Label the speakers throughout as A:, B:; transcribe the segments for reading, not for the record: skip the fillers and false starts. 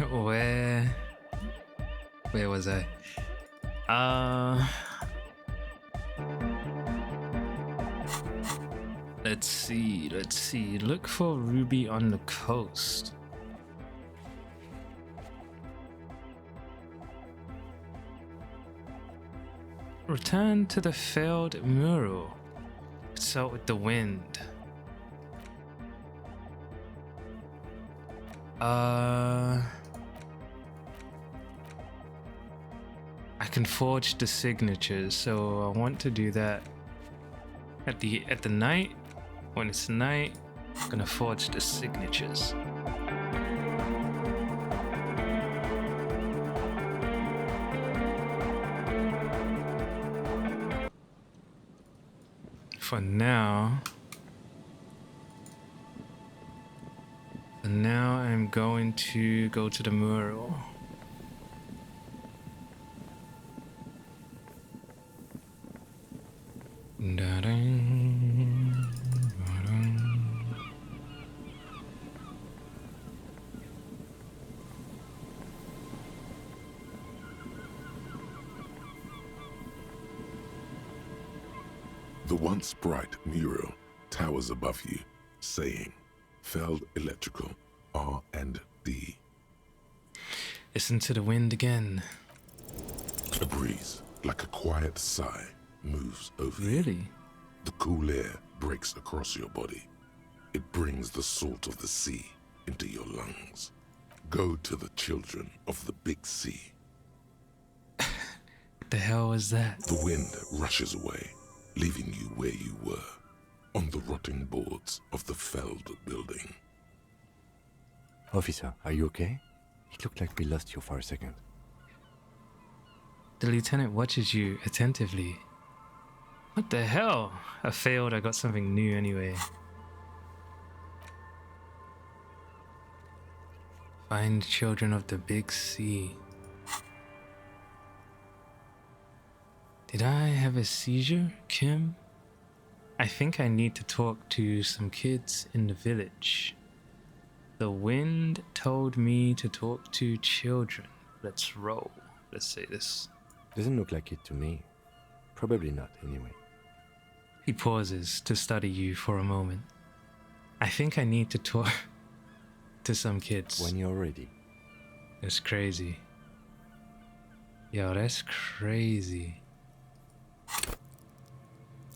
A: Where was I? Uh let's see. Look for Ruby on the coast. Return to the failed mural. What's out with the wind? I can forge the signatures, so I want to do that at the night. When it's night, I'm gonna forge the signatures. For now, I'm going to go to the mural.
B: The once bright mural towers above you, saying, Feld Electrical, R&D.
A: Listen to the wind again.
B: A breeze, like a quiet sigh, moves over you.
A: Really?
B: The cool air breaks across your body. It brings the salt of the sea into your lungs. Go to the children of the big sea.
A: What the hell was that?
B: The wind rushes away, leaving you where you were, on the rotting boards of the Feld building.
C: Officer, are you okay? It looked like we lost you for a second.
A: The lieutenant watches you attentively. What the hell? I failed, I got something new anyway. Find children of the big sea. Did I have a seizure, Kim? I think I need to talk to some kids in the village. The wind told me to talk to children. Let's roll. Let's say this.
C: Doesn't look like it to me. Probably not, anyway.
A: He pauses to study you for a moment. I think I need to talk to some kids.
C: When you're ready.
A: That's crazy. Yo, that's crazy.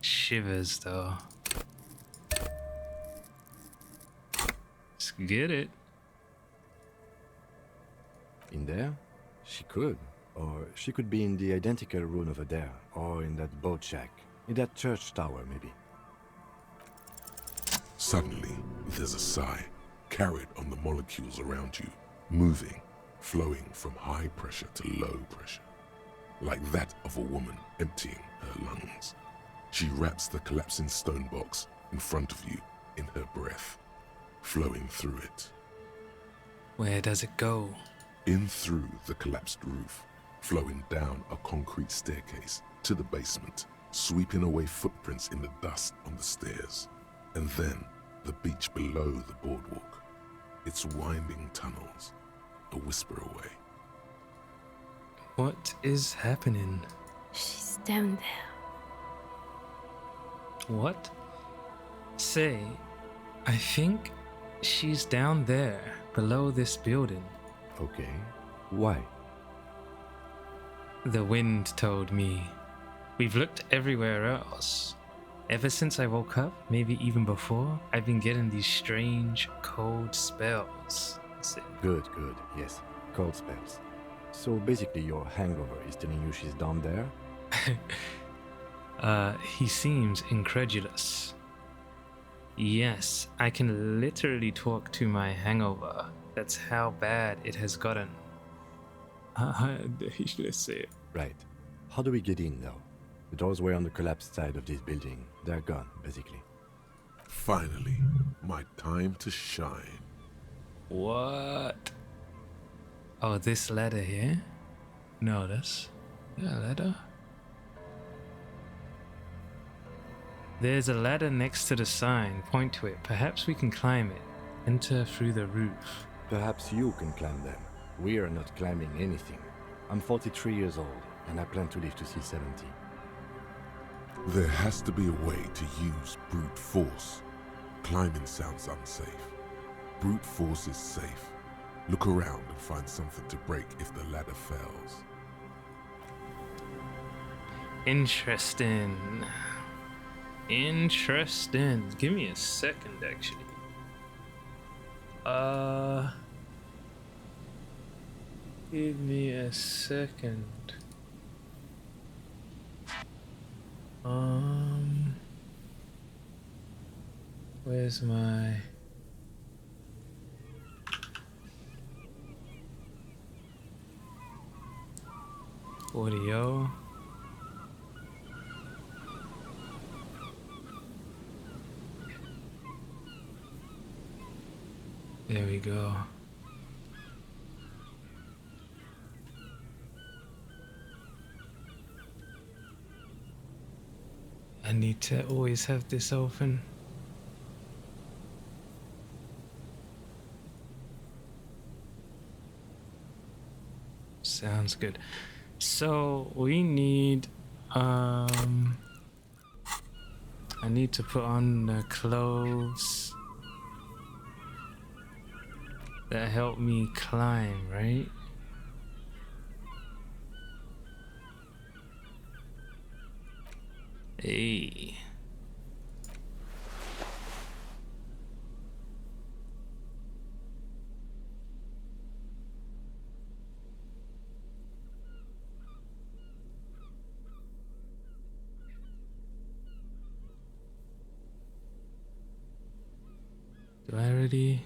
A: Shivers, though. Let's get it.
C: In there? She could. Or she could be in the identical room over there. Or in that boat shack. In that church tower, maybe.
B: Suddenly, there's a sigh, carried on the molecules around you, moving, flowing from high pressure to low pressure, like that of a woman emptying her lungs. She wraps the collapsing stone box in front of you in her breath, flowing through it.
A: Where does it go?
B: In through the collapsed roof, flowing down a concrete staircase to the basement, sweeping away footprints in the dust on the stairs, and then the beach below the boardwalk, its winding tunnels, a whisper away.
A: What is happening?
D: She's down there.
A: What? Say, I think she's down there, below this building.
C: Okay. Why?
A: The wind told me. We've looked everywhere else. Ever since I woke up, maybe even before, I've been getting these strange, cold spells.
C: Good, good. Yes. Cold spells. So basically your hangover is telling you she's down there?
A: He seems incredulous. Yes, I can literally talk to my hangover. That's how bad it has gotten. Let's say it.
C: Right. How do we get in, though? The doors were on the collapsed side of this building. They're gone, basically.
B: Finally, my time to shine.
A: What? Oh, this ladder here? No, that's a ladder. There's a ladder next to the sign. Point to it. Perhaps we can climb it. Enter through the roof.
C: Perhaps you can climb them. We are not climbing anything. I'm 43 years old, and I plan to live to see 70.
B: There has to be a way to use brute force. Climbing sounds unsafe. Brute force is safe. Look around and find something to break if the ladder fails.
A: Interesting. Interesting. Give me a second, actually. Give me a second. Where's my audio? There we go. I need to always have this open. Sounds good. So we need I need to put on the clothes that help me climb, right? Hey. Do I already?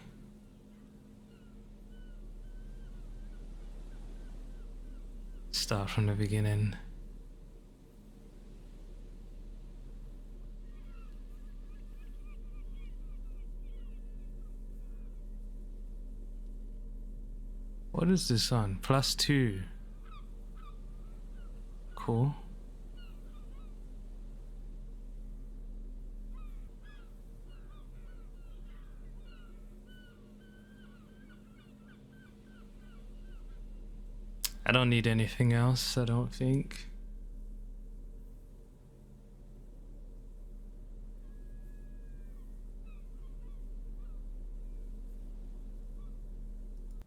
A: Start from the beginning. What is this on? +2. Cool. I don't need anything else, I don't think.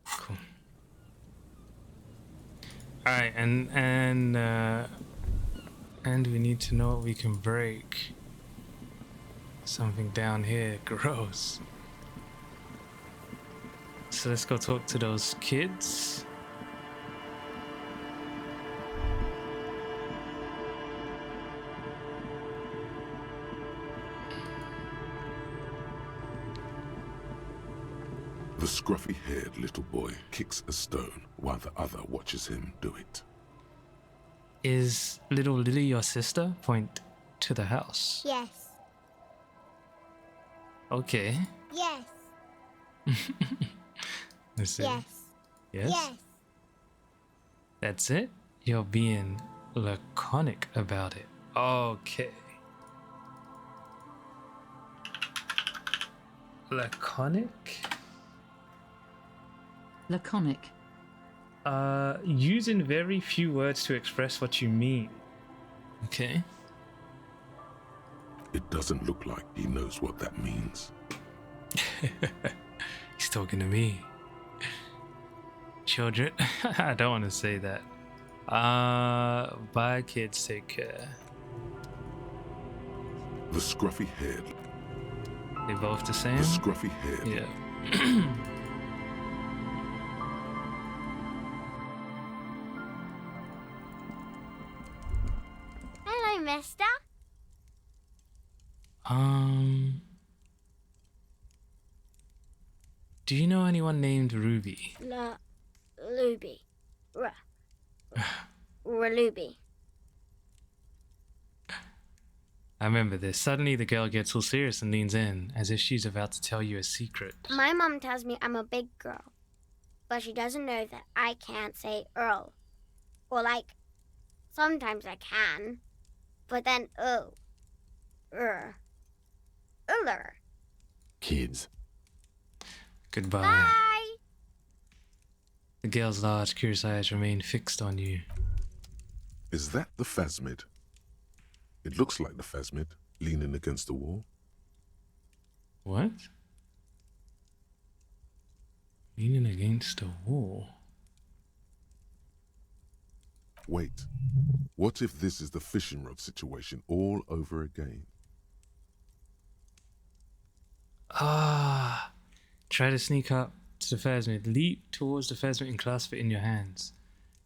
A: Cool. Alright, and we need to know what we can break. Something down here, gross. So let's go talk to those kids.
B: The scruffy-haired little boy kicks a stone while the other watches him do it.
A: Is little Lily your sister? Point to the house.
E: Yes.
A: Okay.
E: Yes.
A: Is it?
E: Yes.
A: Yes?
E: Yes.
A: That's it? You're being laconic about it. Okay. Laconic?
F: Laconic.
A: Using very few words to express what you mean. Okay.
B: It doesn't look like he knows what that means.
A: He's talking to me. Children. I don't want to say that. Bye kids, take care.
B: The scruffy-haired.
A: They both the same?
B: The scruffy-haired.
A: Yeah.
E: Hello, mister.
A: Do you know anyone named Ruby?
E: Luby. Ruby.
A: I remember this. Suddenly the girl gets all serious and leans in, as if she's about to tell you a secret.
E: My mom tells me I'm a big girl, but she doesn't know that I can't say Earl. Or sometimes I can, but then Uller.
C: Kids.
A: Goodbye.
E: Bye.
A: The girl's large, curious eyes remain fixed on you.
B: Is that the phasmid? It looks like the phasmid, leaning against the wall.
A: What? Leaning against a wall?
B: Wait, what if this is the fishing rod situation all over again?
A: Ah! Try to sneak up to the phasmid. Leap towards the phasmid and clasp it in your hands.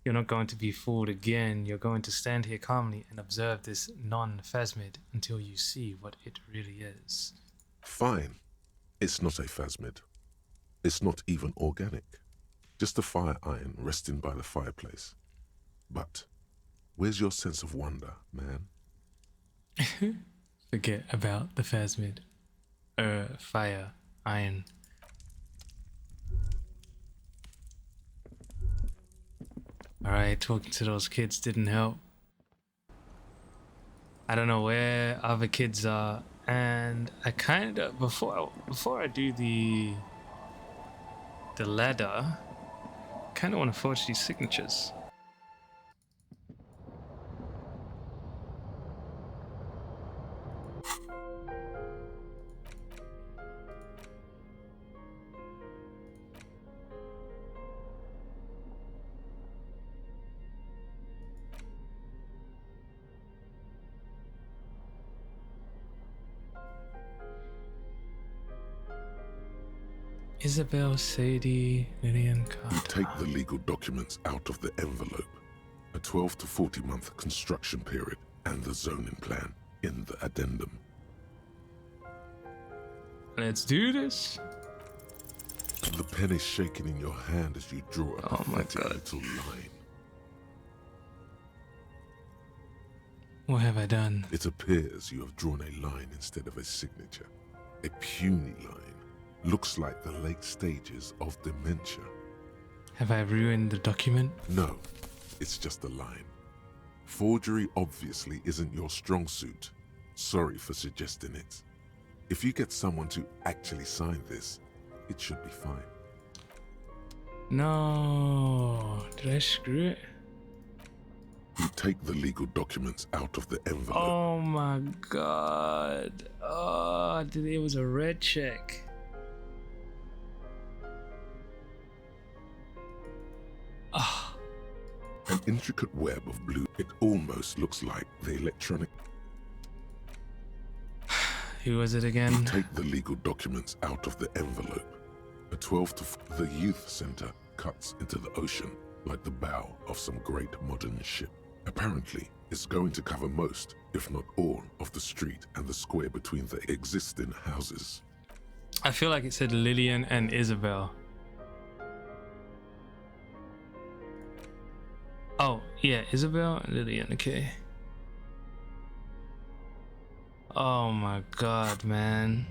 A: You're not going to be fooled again. You're going to stand here calmly and observe this non-phasmid until you see what it really is.
B: Fine. It's not a phasmid. It's not even organic. Just a fire iron resting by the fireplace. But where's your sense of wonder, man?
A: Forget about the phasmid. Fire, iron. Alright, talking to those kids didn't help. I don't know where other kids are, and I kinda before I do the ladder, kinda wanna forge these signatures. Isabel, Sadie, Lillian, Carter.
B: You take the legal documents out of the envelope. A 12 to 40 month construction period and the zoning plan in the addendum.
A: Let's do this.
B: The pen is shaking in your hand as you draw a
A: Oh my
B: pathetic
A: God.
B: little line.
A: What have I done?
B: It appears you have drawn a line instead of a signature. A puny line. Looks like the late stages of dementia.
A: Have I ruined the document?
B: No, it's just a line. Forgery obviously isn't your strong suit. Sorry for suggesting it. If you get someone to actually sign this, it should be fine.
A: No. Did I screw it?
B: You take the legal documents out of the envelope.
A: Oh my God. Oh, it was a red check. Ah.
B: An intricate web of blue. It almost looks like the electronic.
A: Who was it again?
B: Take the legal documents out of the envelope. A 12 to the youth center cuts into the ocean like the bow of some great modern ship. Apparently, it's going to cover most, if not all, of the street and the square between the existing houses.
A: I feel like it said Lillian and Isabel. Oh, yeah, Isabel and Lillian, okay. Oh my God, man.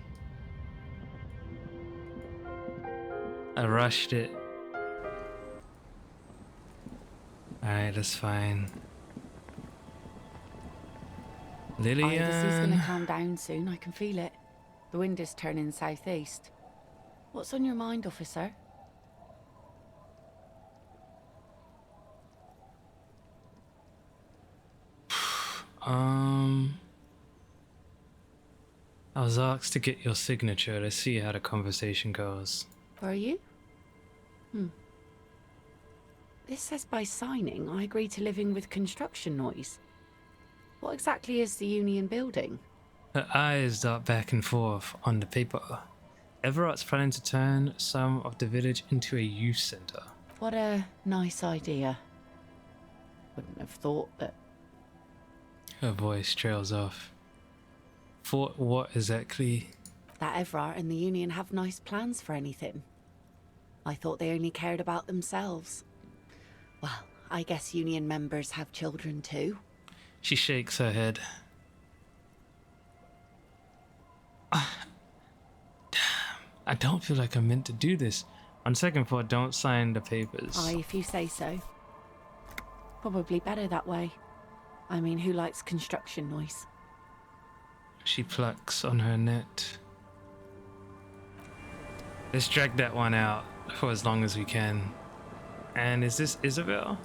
A: I rushed it. Alright, that's fine. Lillian.
F: The sea's gonna calm down soon, I can feel it. The wind is turning southeast. What's on your mind, officer?
A: I was asked to get your signature to see how the conversation goes.
F: Were you? This says by signing, I agree to living with construction noise. What exactly is the union building?
A: Her eyes dart back and forth on the paper. Everart's planning to turn some of the village into a youth center.
F: What a nice idea. Wouldn't have thought that.
A: Her voice trails off. For what exactly?
F: That Everard and the union have nice plans for anything. I thought they only cared about themselves. Well, I guess union members have children too.
A: She shakes her head. Damn, I don't feel like I'm meant to do this. On second thought, don't sign the papers.
F: Aye, if you say so. Probably better that way. I mean, who likes construction noise?
A: She plucks on her net. Let's drag that one out for as long as we can. And is this Isabel?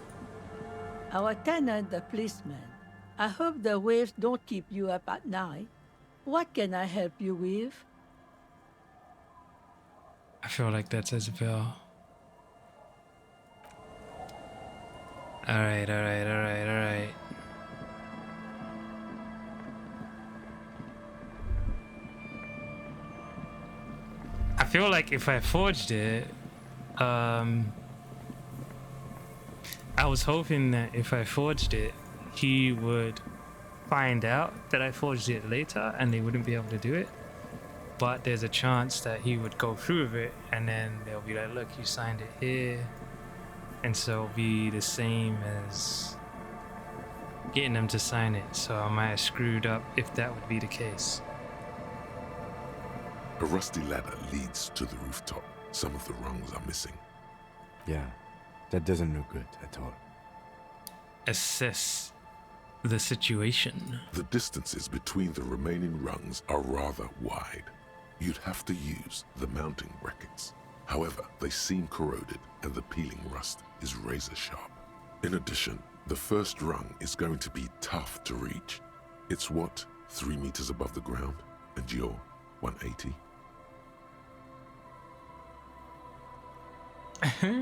G: Our tenant, the policeman. I hope the waves don't keep you up at night. What can I help you with?
A: I feel like that's Isabel. Alright. I feel like if I forged it, I was hoping that if I forged it, he would find out that I forged it later and they wouldn't be able to do it. But there's a chance that he would go through with it and then they'll be like, look, you signed it here. And so it'll be the same as getting them to sign it. So I might have screwed up if that would be the case.
B: A rusty ladder leads to the rooftop. Some of the rungs are missing.
C: Yeah, that doesn't look good at all.
A: Assess the situation.
B: The distances between the remaining rungs are rather wide. You'd have to use the mounting brackets. However, they seem corroded and the peeling rust is razor sharp. In addition, the first rung is going to be tough to reach. It's what, 3 meters above the ground, and you're 180?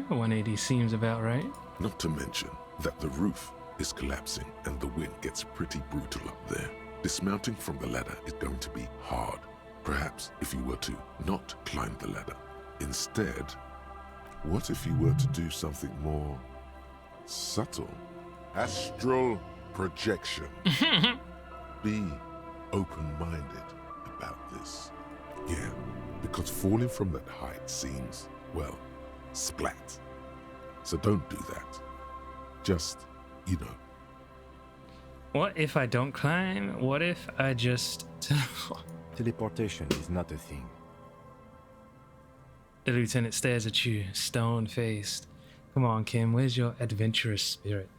A: 180 seems about right.
B: Not to mention that the roof is collapsing and the wind gets pretty brutal up there. Dismounting from the ladder is going to be hard. Perhaps if you were to not climb the ladder. Instead, what if you were to do something more subtle? Astral projection. Be open-minded about this. Yeah, because falling from that height seems, well, splat. So don't do that. Just, you know.
A: What if I don't climb? What if I just...
C: Teleportation is not a thing.
A: The lieutenant stares at you, stone-faced. Come on, Kim, where's your adventurous spirit?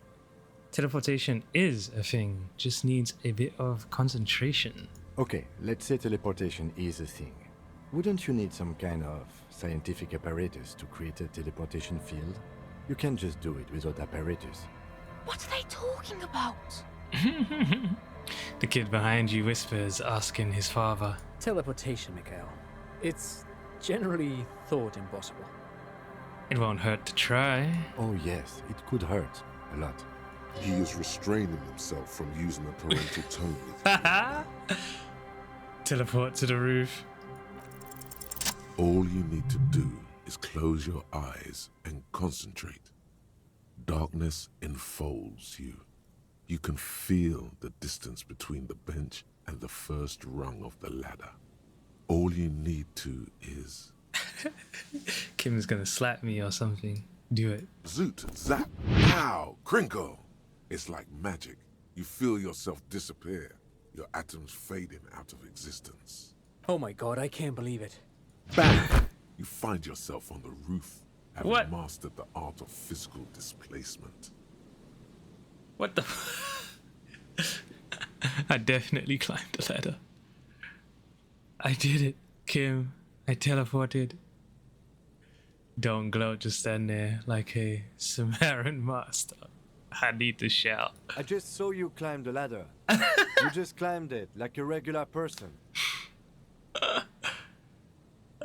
A: Teleportation is a thing, just needs a bit of concentration.
C: Okay, let's say teleportation is a thing. Wouldn't you need some kind of scientific apparatus to create a teleportation field? You can't just do it without apparatus.
D: What are they talking about?
A: The kid behind you whispers, asking his father.
H: Teleportation, Mikhail. It's generally thought impossible.
A: It won't hurt to try.
C: Oh yes, it could hurt. A lot.
B: He is restraining himself from using a parental tone with you.
A: Teleport to the roof.
B: All you need to do is close your eyes and concentrate. Darkness enfolds you. You can feel the distance between the bench and the first rung of the ladder. All you need to is...
A: Kim's gonna slap me or something. Do it.
B: Zoot, zap, pow, crinkle. It's like magic. You feel yourself disappear, your atoms fading out of existence.
H: Oh my god, I can't believe it.
B: Bang! You find yourself on the roof, having
A: What?
B: mastered the art of physical displacement.
A: What the... I definitely climbed the ladder. I did it, Kim. I teleported. Don't gloat, just stand there like a Samaritan master. I need to shout.
C: I just saw you climb the ladder. You just climbed it like a regular person.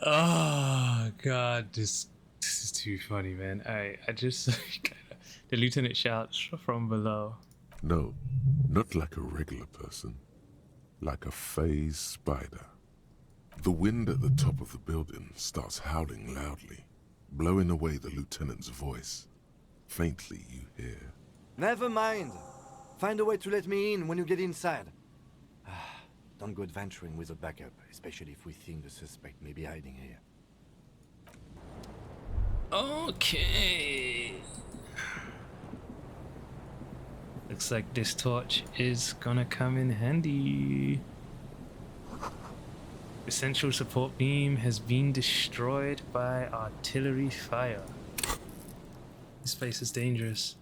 A: Oh god, this is too funny, man. I just the lieutenant shouts from below.
B: No, not like a regular person. Like a phased spider. The wind at the top of the building starts howling loudly, blowing away the lieutenant's voice. Faintly you hear,
C: Never mind. Find a way to let me in when you get inside. Don't go adventuring without backup, especially if we think the suspect may be hiding here.
A: Okay. Looks like this torch is gonna come in handy. The central support beam has been destroyed by artillery fire. This place is dangerous.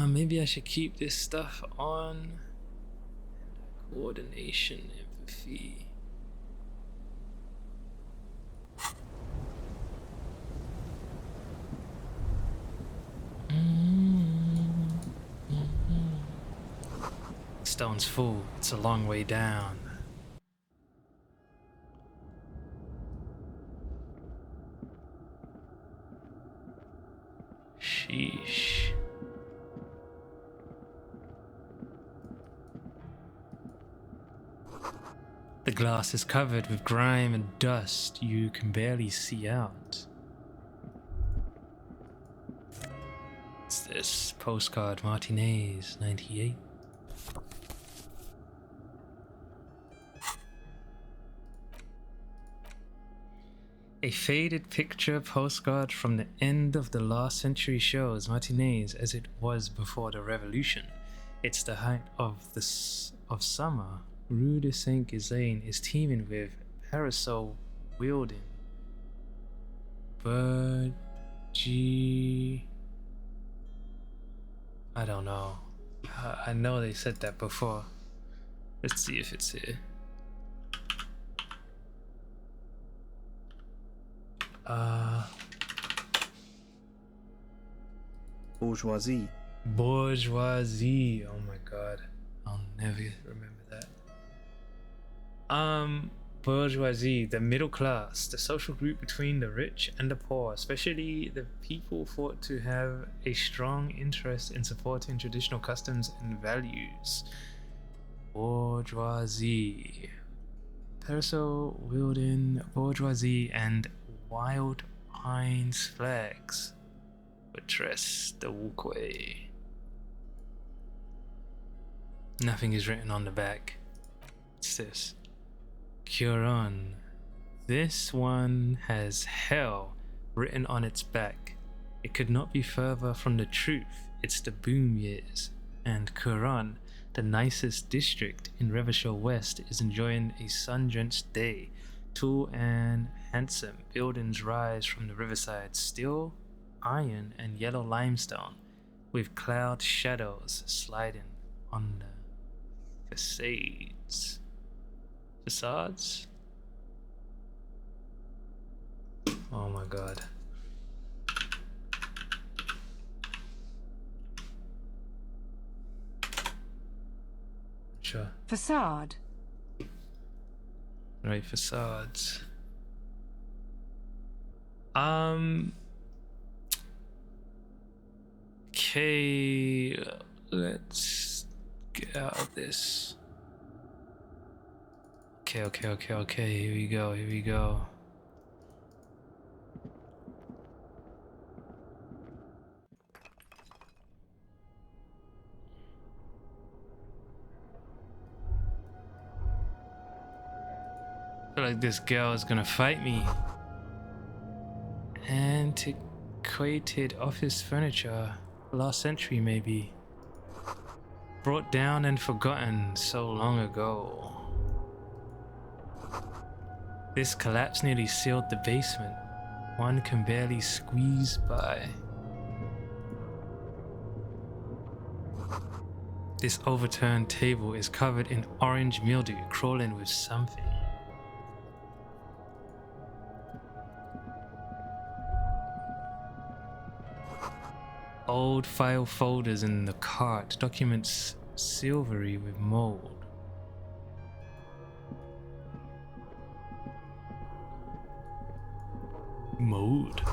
A: Maybe I should keep this stuff on. Coordination, empathy. stone's full. It's a long way down. Sheesh. The glass is covered with grime and dust. You can barely see out. What's this? Postcard Martinez, 98. A faded picture postcard from the end of the last century shows Martinez as it was before the revolution. It's the height of summer. Rue de Saint-Ghislain is teeming with parasol wielding Bergy. I don't know. I know they said that before. Let's see if it's here.
I: Bourgeoisie.
A: Bourgeoisie. Oh my god. I'll never remember that. Bourgeoisie, the middle class, the social group between the rich and the poor, especially the people thought to have a strong interest in supporting traditional customs and values. Bourgeoisie. Parasol wielding bourgeoisie and wild pines flags buttress the walkway. Nothing is written on the back. What's this? Curon. This one has hell written on its back. It could not be further from the truth. It's the boom years. And Curon, the nicest district in Revachol West, is enjoying a sun-drenched day. Tall and handsome buildings rise from the riverside, steel, iron, and yellow limestone, with cloud shadows sliding on the facades. Facades? Oh my god. Sure.
J: Facade.
A: Right, facades. Okay, let's get out of this. Okay, here we go. I feel like this girl is gonna fight me. Antiquated office furniture, last century maybe. Brought down and forgotten so long ago. This collapse nearly sealed the basement. One can barely squeeze by. This overturned table is covered in orange mildew crawling with something. Old file folders in the cart, documents silvery with mold. Mold?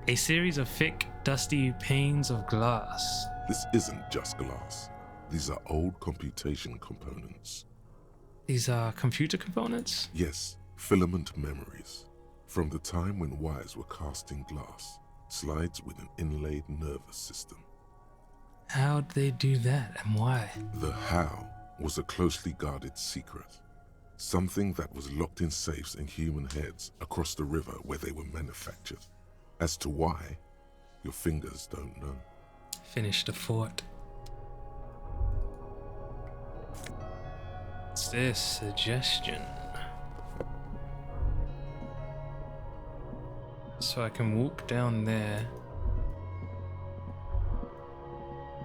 A: A series of thick, dusty panes of glass.
B: This isn't just glass. These are old computation components.
A: These are computer components?
B: Yes, filament memories. From the time when wires were cast in glass. Slides with an inlaid nervous system.
A: How'd they do that and why?
B: The how was a closely guarded secret. Something that was locked in safes in human heads across the river where they were manufactured. As to why, your fingers don't know.
A: Finish the fort. What's this? Suggestion. So I can walk down there.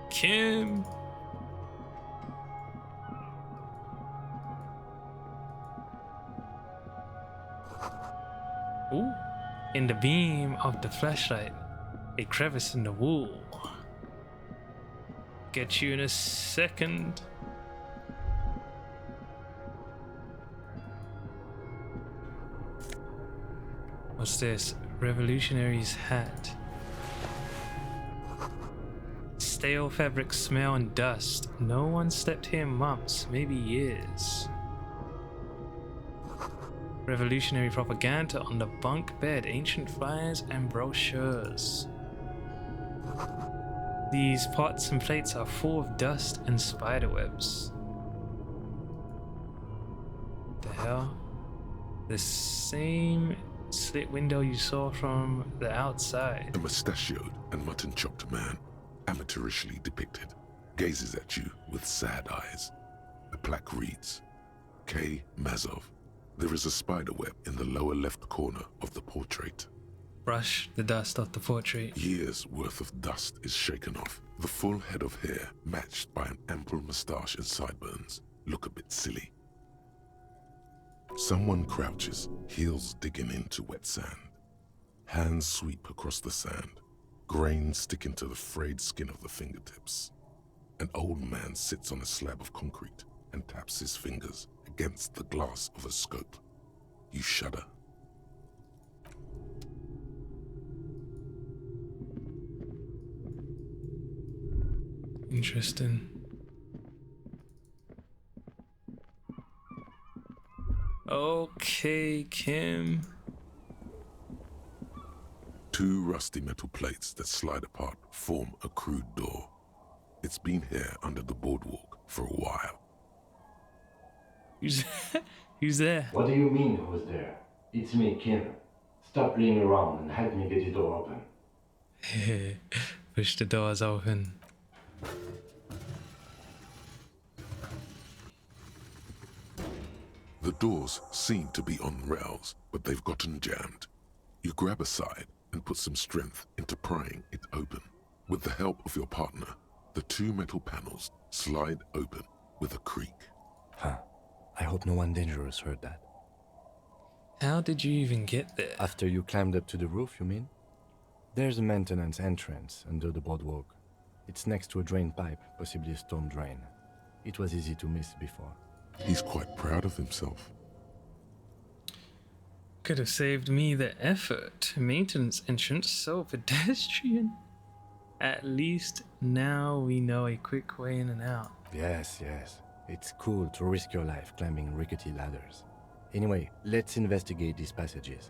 A: Kim! Ooh. In the beam of the flashlight, a crevice in the wall. Get you in a second. What's this? Revolutionary's hat. Stale fabric smell and dust. No one slept here in months, maybe years. Revolutionary propaganda on the bunk bed, ancient flyers and brochures. These pots and plates are full of dust and spiderwebs. The hell? The same slit window you saw from the outside.
B: A mustachioed and mutton-chopped man, amateurishly depicted, gazes at you with sad eyes. The plaque reads, K. Mazov. There is a spiderweb in the lower left corner of the portrait.
A: Brush the dust off the portrait.
B: Years' worth of dust is shaken off. The full head of hair, matched by an ample moustache and sideburns, look a bit silly. Someone crouches, heels digging into wet sand. Hands sweep across the sand, grains sticking to the frayed skin of the fingertips. An old man sits on a slab of concrete and taps his fingers against the glass of a scope. You shudder.
A: Interesting. Okay, Kim.
B: Two rusty metal plates that slide apart form a crude door. It's been here under the boardwalk for a while.
A: Who's there?
C: What do you mean, who's there? It's me, Kim. Stop playing around and help me get the door open.
A: Push the doors open.
B: The doors seem to be on rails, but they've gotten jammed. You grab a side and put some strength into prying it open. With the help of your partner, the two metal panels slide open with a creak.
C: Huh. I hope no one dangerous heard that.
A: How did you even get there?
C: After you climbed up to the roof, you mean? There's a maintenance entrance under the boardwalk. It's next to a drain pipe, possibly a storm drain. It was easy to miss before.
B: He's quite proud of himself.
A: Could have saved me the effort. Maintenance entrance so pedestrian. At least now we know a quick way in and out.
C: Yes. It's cool to risk your life climbing rickety ladders. Anyway, let's investigate these passages.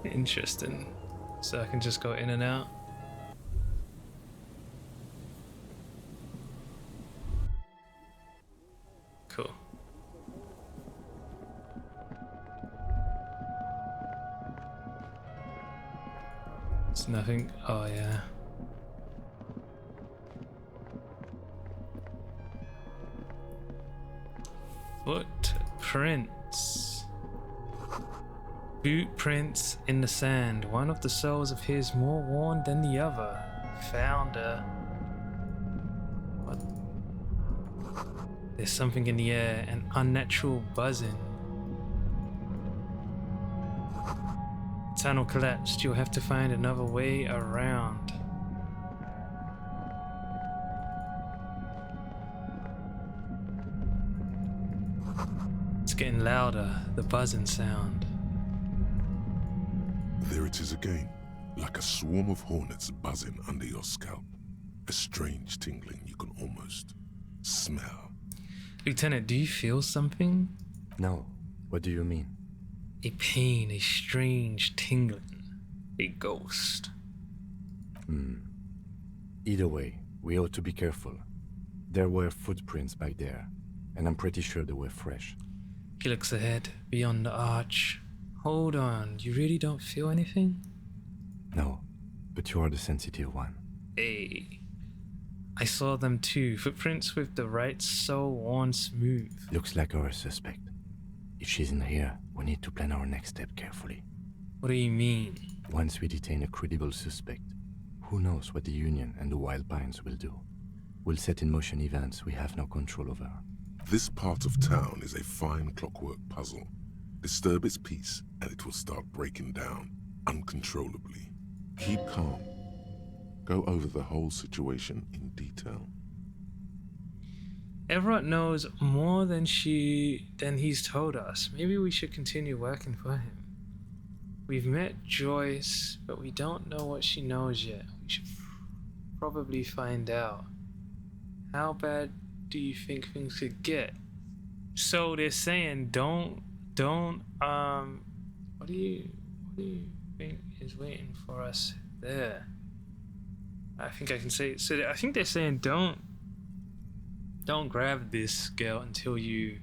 A: Interesting. So I can just go in and out. Cool. It's nothing. Oh, yeah. Footprints. Boot prints in the sand. One of the soles of his more worn than the other. Found her. What? There's something in the air, an unnatural buzzing. Tunnel collapsed. You'll have to find another way around. It's getting louder, the buzzing sound.
B: There it is again, like a swarm of hornets buzzing under your scalp. A strange tingling you can almost smell.
A: Lieutenant, do you feel something?
C: No. What do you mean?
A: A pain, a strange tingling. A ghost.
C: Either way, we ought to be careful. There were footprints back there, and I'm pretty sure they were fresh.
A: He looks ahead, beyond the arch. Hold on, you really don't feel anything?
C: No, but you are the sensitive one.
A: Hey. I saw them too, footprints with the right sole worn smooth.
C: Looks like our suspect. If she's in here, we need to plan our next step carefully.
A: What do you mean?
C: Once we detain a credible suspect, who knows what the Union and the Wild Pines will do? We'll set in motion events we have no control over.
B: This part of town is a fine clockwork puzzle. Disturb its peace, and it will start breaking down uncontrollably. Keep calm. Go over the whole situation in detail.
A: Everett knows more than he's told us. Maybe we should continue working for him. We've met Joyce, but we don't know what she knows yet. We should probably find out. How bad do you think things could get? So they're saying don't what do you think is waiting for us there? I think I can say it. So I think they're saying don't grab this girl until you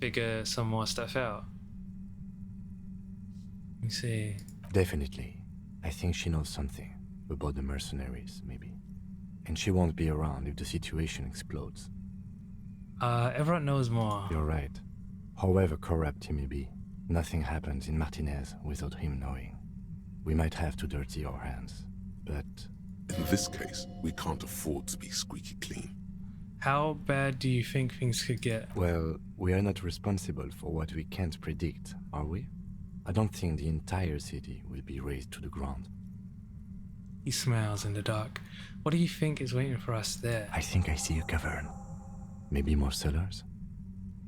A: figure some more stuff out. Let me see.
C: Definitely. I think she knows something about the mercenaries, maybe. And she won't be around if the situation explodes.
A: Everett knows more.
C: You're right. However corrupt he may be, nothing happens in Martinez without him knowing. We might have to dirty our hands, but...
B: In this case, we can't afford to be squeaky clean.
A: How bad do you think things could get?
C: Well, we are not responsible for what we can't predict, are we? I don't think the entire city will be razed to the ground.
A: He smiles in the dark. What do you think is waiting for us there?
C: I think I see a cavern. Maybe more cellars?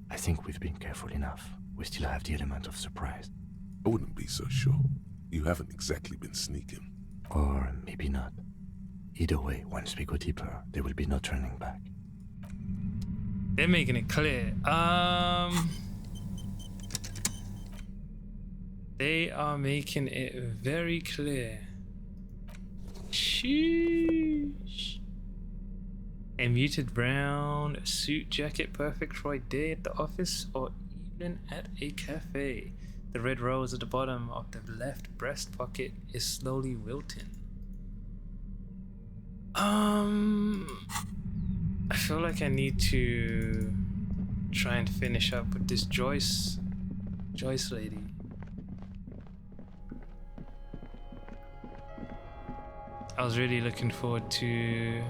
C: I think we've been careful enough. We still have the element of surprise.
B: I wouldn't be so sure. You haven't exactly been sneaking.
C: Or maybe not. Either way, once we go deeper, there will be no turning back.
A: They're making it clear. They are making it very clear. Sheesh. A muted brown suit jacket, perfect for a day at the office or evening at a cafe. The red rose at the bottom of the left breast pocket is slowly wilting. I feel like I need to try and finish up with this Joyce lady. I was really looking forward to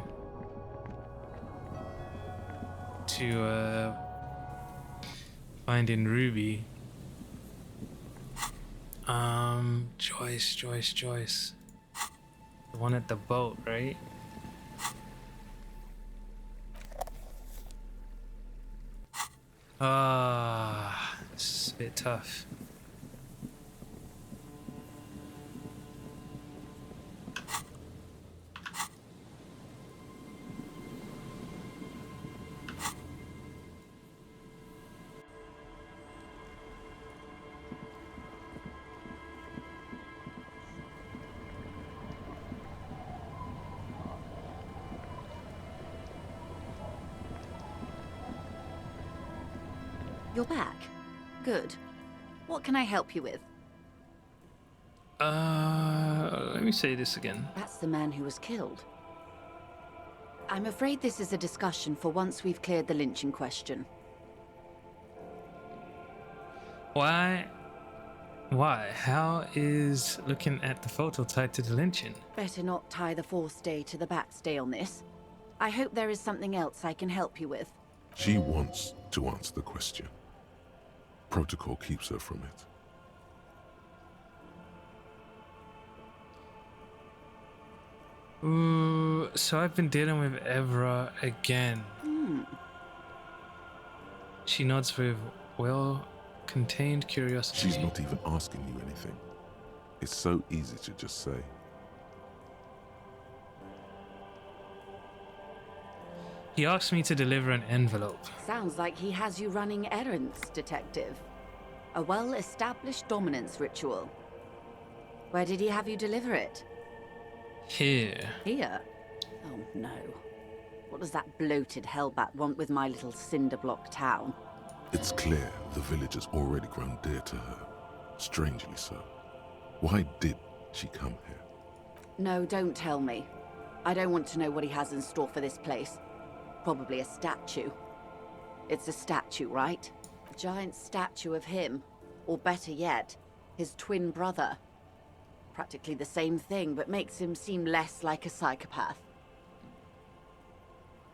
A: finding Ruby. Joyce. The one at the boat, right? It's a bit tough.
F: You're back. Good. What can I help you with?
A: Let me say this again.
F: That's the man who was killed. I'm afraid this is a discussion for once we've cleared the lynching question.
A: Why? How is looking at the photo tied to the lynching?
F: Better not tie the fourth day to the back stay on this. I hope there is something else I can help you with.
B: She wants to answer the question. Protocol keeps her from it.
A: Ooh, so I've been dealing with Evra again. She nods with well-contained curiosity.
B: She's not even asking you anything. It's so easy to just say.
A: He asked me to deliver an envelope.
F: Sounds like he has you running errands, Detective. A well-established dominance ritual. Where did he have you deliver it?
A: Here.
F: Here? Oh no. What does that bloated hellbat want with my little cinderblock town?
B: It's clear the village has already grown dear to her. Strangely so. Why did she come here?
F: No, don't tell me. I don't want to know what he has in store for this place. Probably a statue. It's a statue, right? A giant statue of him. Or better yet, his twin brother. Practically the same thing, but makes him seem less like a psychopath.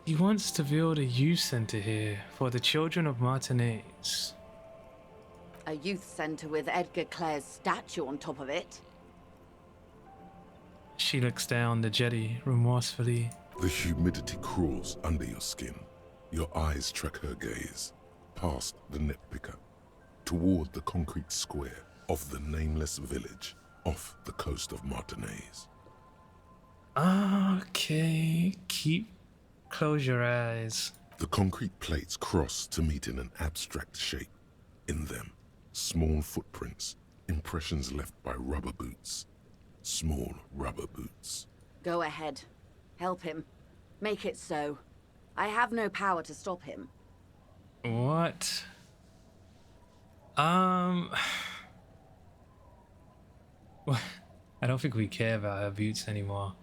A: He wants to build a youth center here for the children of Martinez.
F: A youth center with Edgar Clare's statue on top of it.
A: She looks down the jetty remorsefully.
B: The humidity crawls under your skin. Your eyes track her gaze, past the net picker, toward the concrete square of the nameless village off the coast of Martinaise.
A: Okay, close your eyes.
B: The concrete plates cross to meet in an abstract shape. In them, small footprints, impressions left by rubber boots. Small rubber boots.
F: Go ahead. Help him. Make it so. I have no power to stop him.
A: What? Well, I don't think we care about her boots anymore.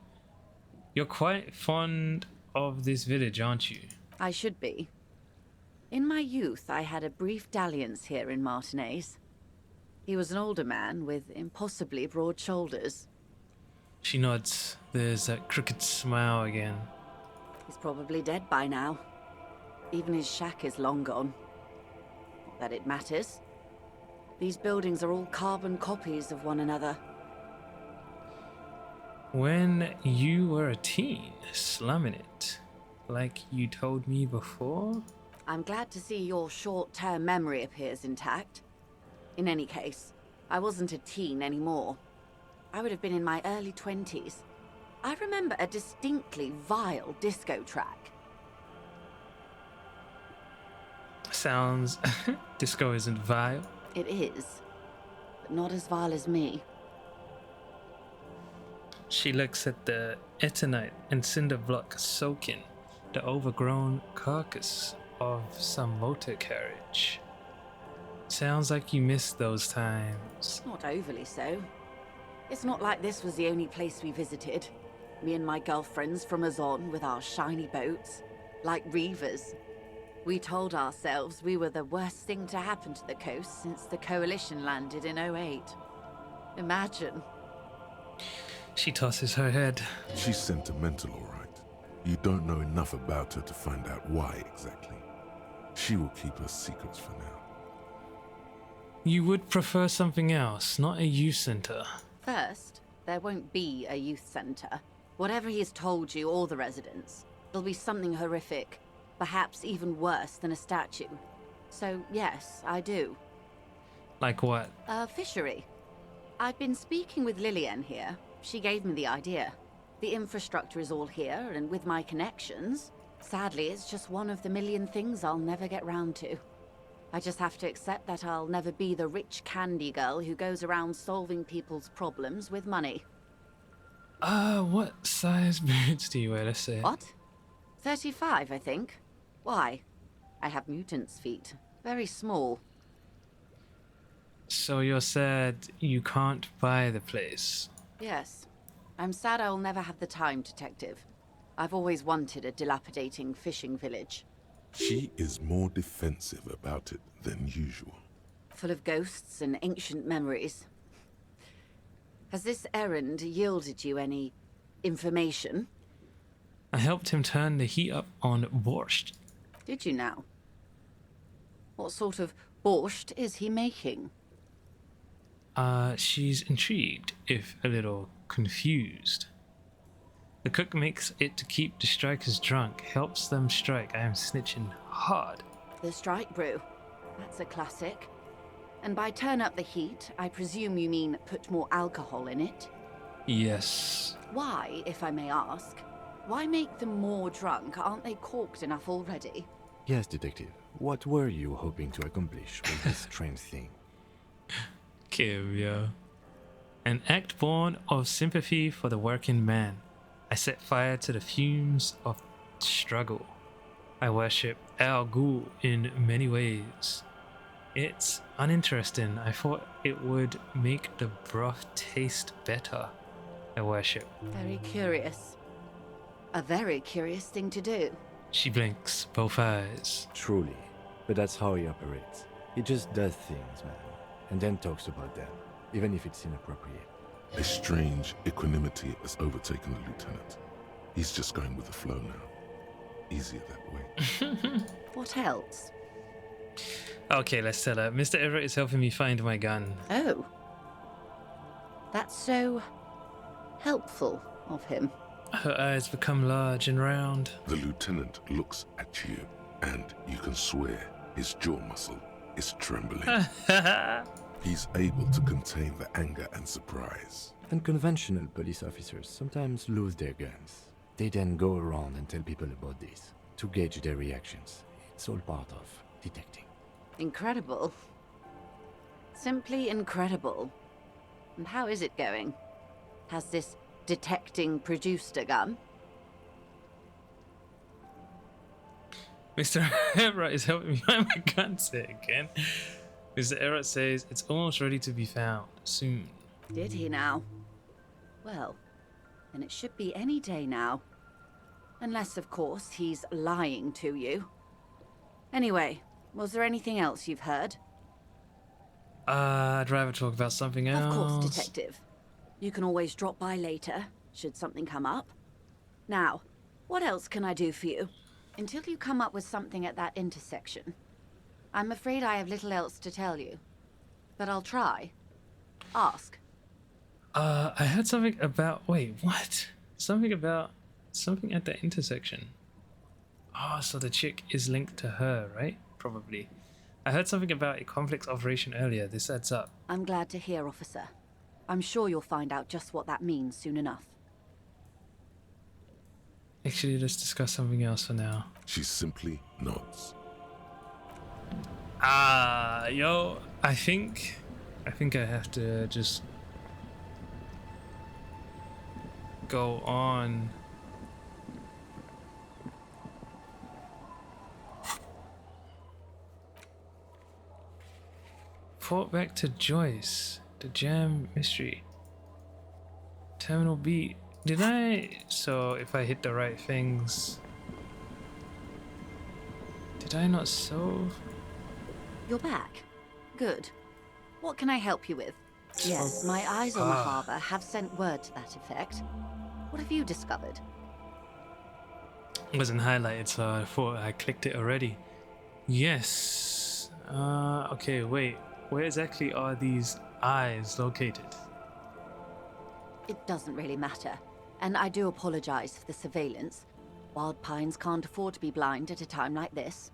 A: You're quite fond of this village, aren't you?
F: I should be. In my youth, I had a brief dalliance here in Martinaise. He was an older man with impossibly broad shoulders.
A: She nods. There's that crooked smile again.
F: He's probably dead by now. Even his shack is long gone. Not that it matters. These buildings are all carbon copies of one another.
A: When you were a teen, slumming it, like you told me before?
F: I'm glad to see your short-term memory appears intact. In any case, I wasn't a teen anymore. I would have been in my early 20s. I remember a distinctly vile disco track.
A: Sounds... disco isn't vile.
F: It is, but not as vile as me.
A: She looks at the etonite and cinder block soaking the overgrown carcass of some motor carriage. Sounds like you missed those times.
F: Not overly so. It's not like this was the only place we visited. Me and my girlfriends from Azon with our shiny boats, like reavers. We told ourselves we were the worst thing to happen to the coast since the Coalition landed in '08. Imagine.
A: She tosses her head.
B: She's sentimental, all right. You don't know enough about her to find out why exactly. She will keep her secrets for now.
A: You would prefer something else, not a youth center.
F: First, there won't be a youth center. Whatever he has told you or the residents, it'll be something horrific, perhaps even worse than a statue. So yes, I do.
A: Like what?
F: A fishery. I've been speaking with Lillian here. She gave me the idea. The infrastructure is all here, and with my connections, sadly, it's just one of the million things I'll never get round to. I just have to accept that I'll never be the rich candy girl who goes around solving people's problems with money.
A: What size boots do you wear, let's say?
F: What? 35, I think. Why? I have mutant's feet. Very small.
A: So you're sad you can't buy the place?
F: Yes. I'm sad I'll never have the time, Detective. I've always wanted a dilapidating fishing village.
B: She is more defensive about it than usual.
F: Full of ghosts and ancient memories. Has this errand yielded you any information?
A: I helped him turn the heat up on borscht.
F: Did you now? What sort of borscht is he making?
A: She's intrigued, if a little confused. The cook makes it to keep the strikers drunk, helps them strike. I am snitching hard.
F: The strike brew. That's a classic. And by turn up the heat, I presume you mean put more alcohol in it?
A: Yes.
F: Why, if I may ask? Why make them more drunk? Aren't they corked enough already?
C: Yes, Detective. What were you hoping to accomplish with this strange thing?
A: Kim, yo. An act born of sympathy for the working man. I set fire to the fumes of struggle. I worship Al Ghul in many ways. It's uninteresting. I thought it would make the broth taste better. I worship.
F: Very curious. A very curious thing to do.
A: She blinks, both eyes.
C: Truly. But that's how he operates. He just does things, man. And then talks about them, even if it's inappropriate.
B: A strange equanimity has overtaken the lieutenant. He's just going with the flow now. Easier that way.
F: What else?
A: Okay, let's tell her. Mr. Everett is helping me find my gun.
F: Oh. That's so helpful of him.
A: Her eyes become large and round.
B: The lieutenant looks at you, and you can swear his jaw muscle is trembling. He's able to contain the anger and surprise.
C: Unconventional police officers sometimes lose their guns. They then go around and tell people about this, to gauge their reactions. It's all part of detecting.
F: Incredible. Simply incredible. And how is it going? Has this detecting produced a gun?
A: Mr. Everett is helping me find my gun set again. Mr. Everett says it's almost ready to be found soon.
F: Did he now? Well, then it should be any day now. Unless, of course, he's lying to you. Anyway, was there anything else you've heard?
A: I'd rather talk about something else.
F: Of course, Detective. You can always drop by later, should something come up. Now, what else can I do for you? Until you come up with something at that intersection. I'm afraid I have little else to tell you. But I'll try. Ask.
A: I heard something about... Wait, what? Something at the intersection. Oh, so the chick is linked to her, right? Probably. I heard something about a complex operation earlier. This adds up.
F: I'm glad to hear, officer. I'm sure you'll find out just what that means soon enough.
A: Actually, let's discuss something else for now.
B: She simply nods.
A: Yo, I think I have to just go on. Report back to Joyce. The jam mystery. Terminal B. Did I? So if I hit the right things. Did I not solve?
F: You're back. Good. What can I help you with? Yes, my eyes on the harbour have sent word to that effect. What have you discovered?
A: It wasn't highlighted, so I thought I clicked it already. Yes. Okay, wait. Where exactly are these eyes located?
F: It doesn't really matter. And I do apologize for the surveillance. Wild Pines can't afford to be blind at a time like this.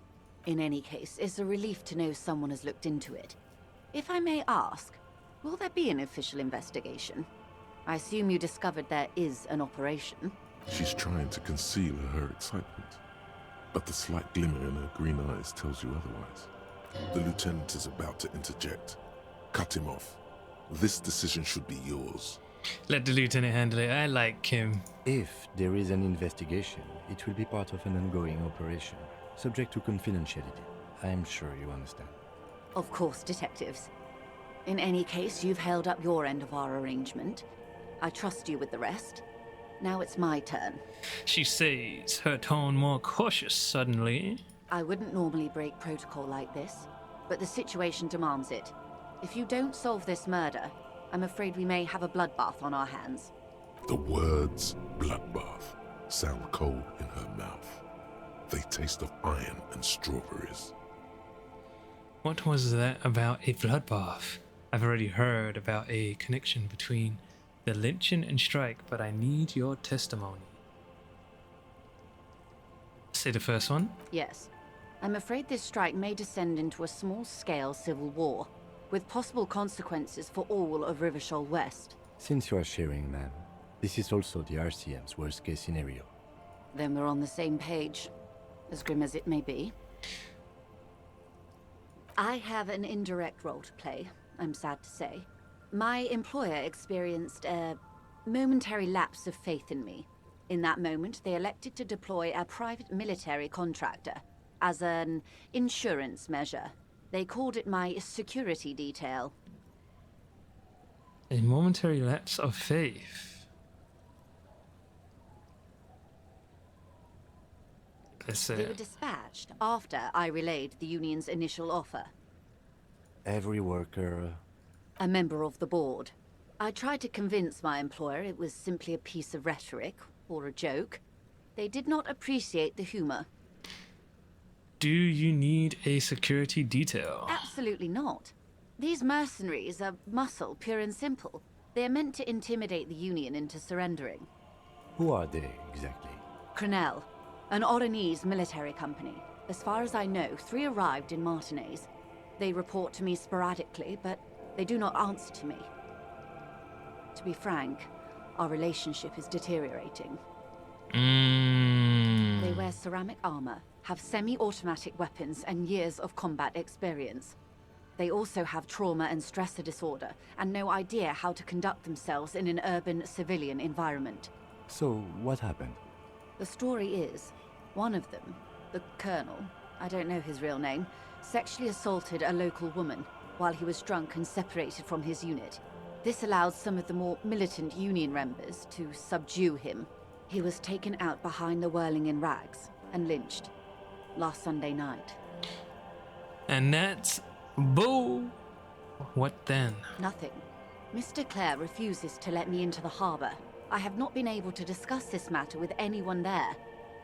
F: In any case, it's a relief to know someone has looked into it. If I may ask, will there be an official investigation? I assume you discovered there is an operation.
B: She's trying to conceal her excitement, but the slight glimmer in her green eyes tells you otherwise. The lieutenant is about to interject. Cut him off. This decision should be yours.
A: Let the lieutenant handle it. I like him.
C: If there is an investigation, it will be part of an ongoing operation, subject to confidentiality. I am sure you understand.
F: Of course, detectives. In any case, you've held up your end of our arrangement. I trust you with the rest. Now it's my turn.
A: She says, her tone more cautious suddenly.
F: I wouldn't normally break protocol like this, but the situation demands it. If you don't solve this murder, I'm afraid we may have a bloodbath on our hands.
B: The words bloodbath sound cold in her mouth. They taste of iron and strawberries.
A: What was that about a bloodbath? I've already heard about a connection between the lynching and strike, but I need your testimony. Say the first one.
F: Yes. I'm afraid this strike may descend into a small-scale civil war, with possible consequences for all of Rivershoal West.
C: Since you are sharing, ma'am, this is also the RCM's worst-case scenario.
F: Then we're on the same page, as grim as it may be. I have an indirect role to play, I'm sad to say. My employer experienced a momentary lapse of faith in me. In that moment, they elected to deploy a private military contractor as an insurance measure. They called it my security detail.
A: A momentary lapse of faith.
F: They were dispatched after I relayed the union's initial offer.
C: Every worker...
F: A member of the board. I tried to convince my employer it was simply a piece of rhetoric, or a joke. They did not appreciate the humor.
A: Do you need a security detail?
F: Absolutely not. These mercenaries are muscle, pure and simple. They are meant to intimidate the Union into surrendering.
C: Who are they, exactly?
F: Crenel, an Oranese military company. As far as I know, 3 arrived in Martinez. They report to me sporadically, but they do not answer to me. To be frank, our relationship is deteriorating. They wear ceramic armor, have semi-automatic weapons, and years of combat experience. They also have trauma and stressor disorder, and no idea how to conduct themselves in an urban civilian environment.
C: So, what happened?
F: The story is, one of them, the Colonel, I don't know his real name, sexually assaulted a local woman while he was drunk and separated from his unit. This allowed some of the more militant Union members to subdue him. He was taken out behind the whirling in rags and lynched last Sunday night.
A: And that's boo. What then?
F: Nothing. Mr. Clare refuses to let me into the harbor. I have not been able to discuss this matter with anyone there.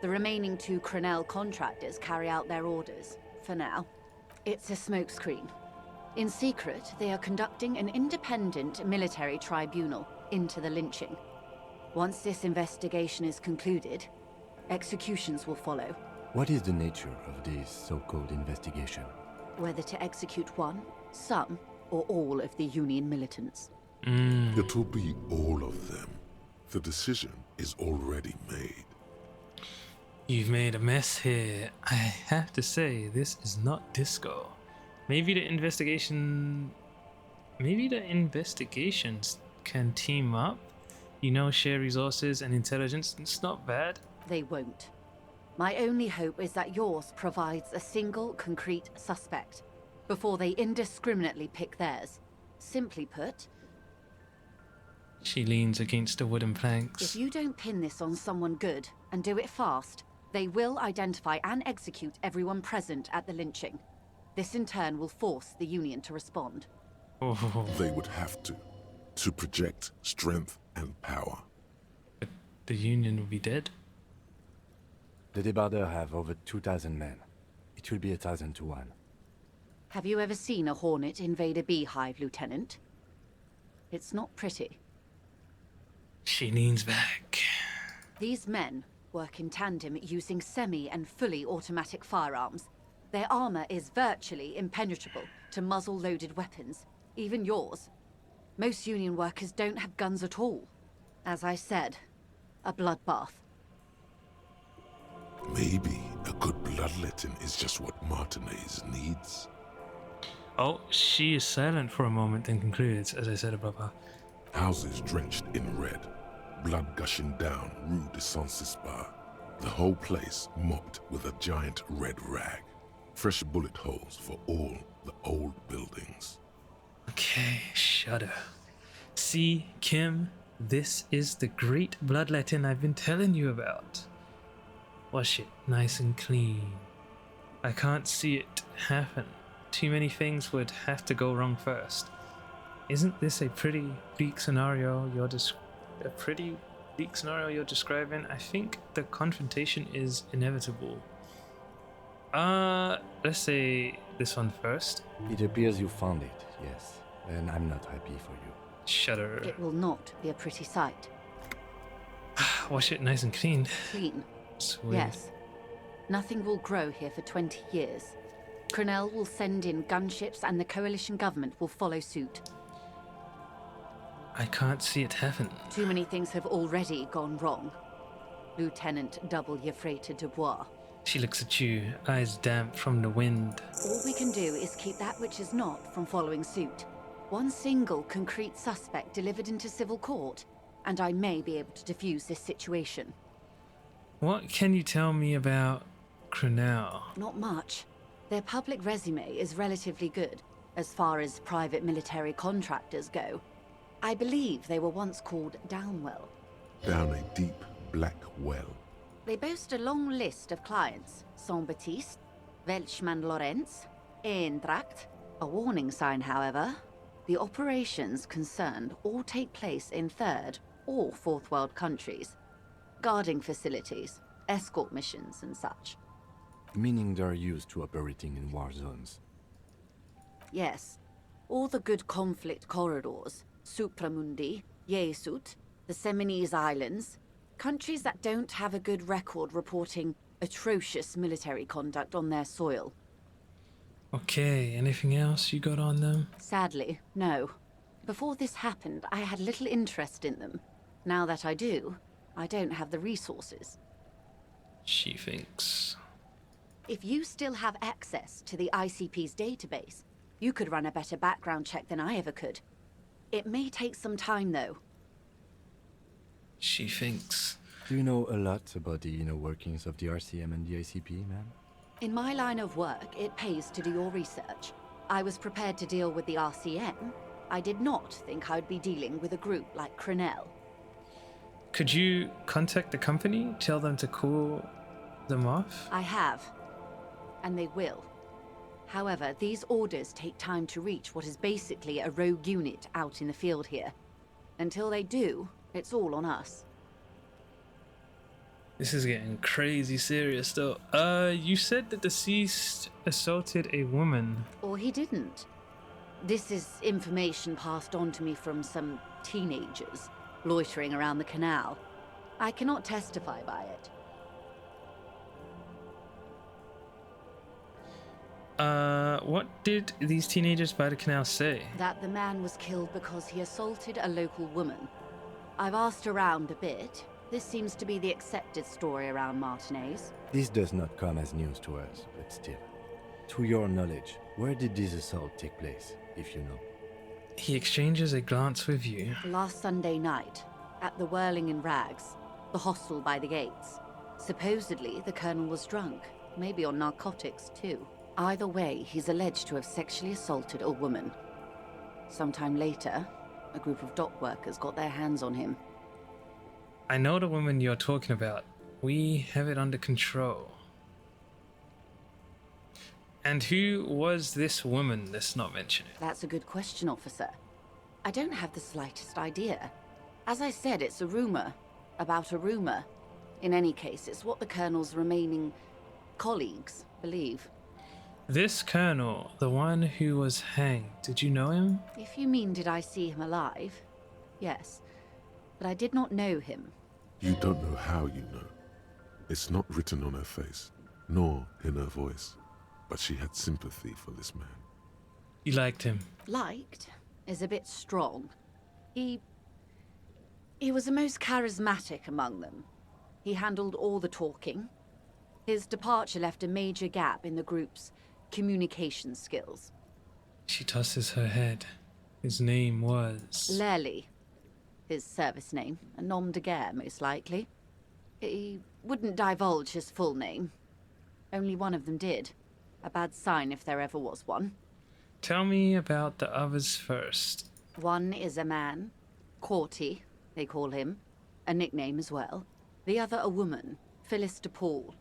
F: The remaining 2 Crenel contractors carry out their orders, for now. It's a smokescreen. In secret, they are conducting an independent military tribunal into the lynching. Once this investigation is concluded, executions will follow.
C: What is the nature of this so-called investigation?
F: Whether to execute one, some, or all of the Union militants.
B: It will be all of them. The decision is already made.
A: You've made a mess here. I have to say, this is not disco. Maybe the investigations can team up. You know, share resources and intelligence. It's not bad.
F: They won't. My only hope is that yours provides a single concrete suspect before they indiscriminately pick theirs. Simply put,
A: She leans against the wooden
F: if
A: planks.
F: you don't pin this on someone good and do it fast, they will identify and execute everyone present at the lynching. This in turn will force the Union to respond.
A: Oh,
B: They would have to project strength and power.
A: but the Union will be dead.
C: The Debardeurs have over 2,000 men. It will be 1,000 to 1.
F: Have you ever seen a Hornet invade a beehive, Lieutenant? It's not pretty.
A: She leans back.
F: These men work in tandem using semi- and fully automatic firearms. Their armor is virtually impenetrable to muzzle-loaded weapons, even yours. Most Union workers don't have guns at all. As I said, a bloodbath.
B: Maybe a good bloodletting is just what Martinez needs.
A: Oh, she is silent for a moment and concludes, as I said above her.
B: Houses drenched in red, blood gushing down Rue de Saint-Cispar. The whole place mopped with a giant red rag. Fresh bullet holes for all the old buildings.
A: Okay, shudder. See, Kim, this is the great bloodletting I've been telling you about. Wash it nice and clean. I can't see it happen. Too many things would have to go wrong first. Isn't this a pretty bleak scenario you're describing? I think the confrontation is inevitable. Let's say this one first.
C: It appears you found it, yes. And I'm not happy for you.
A: Shudder.
F: It will not be a pretty sight.
A: Wash it nice and clean.
F: Clean.
A: Sweet.
F: Yes. Nothing will grow here for 20 years. Crenel will send in gunships and the coalition government will follow suit.
A: I can't see it happen.
F: Too many things have already gone wrong. Lieutenant W. Freighter Dubois.
A: She looks at you, eyes damp from the wind.
F: All we can do is keep that which is not from following suit. One single concrete suspect delivered into civil court, and I may be able to defuse this situation.
A: What can you tell me about Crenel?
F: Not much. Their public resume is relatively good, as far as private military contractors go. I believe they were once called Downwell.
B: Down a deep black well.
F: They boast a long list of clients. Saint-Baptiste, Welchman-Lorenz, Eintracht. A warning sign, however. The operations concerned all take place in third or fourth world countries. Guarding facilities, escort missions and such.
C: Meaning they're used to operating in war zones.
F: Yes. All the good conflict corridors. Supramundi, Yesut, the Seminese Islands, Countries that don't have a good record reporting atrocious military conduct on their soil.
A: Okay, anything else you got on them?
F: Sadly, no. Before this happened, I had little interest in them. Now that I do, I don't have the resources.
A: She thinks.
F: If you still have access to the ICP's database, you could run a better background check than I ever could. It may take some time, though.
A: She thinks.
C: Do you know a lot about the inner workings of the RCM and the ICP, ma'am?
F: In my line of work, it pays to do your research. I was prepared to deal with the RCM. I did not think I'd be dealing with a group like Crenell.
A: Could you contact the company? Tell them to call them off?
F: I have, and they will. However, these orders take time to reach what is basically a rogue unit out in the field here. Until they do, it's all on us.
A: This is getting crazy serious though. You said the deceased assaulted a woman.
F: Or he didn't. This is information passed on to me from some teenagers loitering around the canal. I cannot testify by it.
A: What did these teenagers by the canal say?
F: That the man was killed because he assaulted a local woman. I've asked around a bit. This seems to be the accepted story around Martinez.
C: This does not come as news to us, but still. To your knowledge, where did this assault take place, if you know?
A: He exchanges a glance with you.
F: Last Sunday night, at the Whirling in Rags, the hostel by the gates. Supposedly, the colonel was drunk, maybe on narcotics too. Either way, he's alleged to have sexually assaulted a woman. Sometime later, a group of dock workers got their hands on him.
A: I know the woman you're talking about. We have it under control. And who was this woman? Let's not mention it.
F: That's a good question, officer. I don't have the slightest idea. As I said, it's a rumor about a rumor. In any case, it's what the colonel's remaining colleagues believe.
A: This colonel, the one who was hanged, did you know him?
F: If you mean did I see him alive? Yes. But I did not know him.
B: You don't know how you know. It's not written on her face, nor in her voice. But she had sympathy for this man.
A: You liked him?
F: Liked is a bit strong. He was the most charismatic among them. He handled all the talking. His departure left a major gap in the group's communication skills.
A: She tosses her head. His name was...
F: Lely. His service name. A nom de guerre, most likely. He wouldn't divulge his full name. Only one of them did. A bad sign if there ever was one.
A: Tell me about the others first.
F: One is a man. Corty, they call him. A nickname as well. The other a woman. Phyllis DePaul.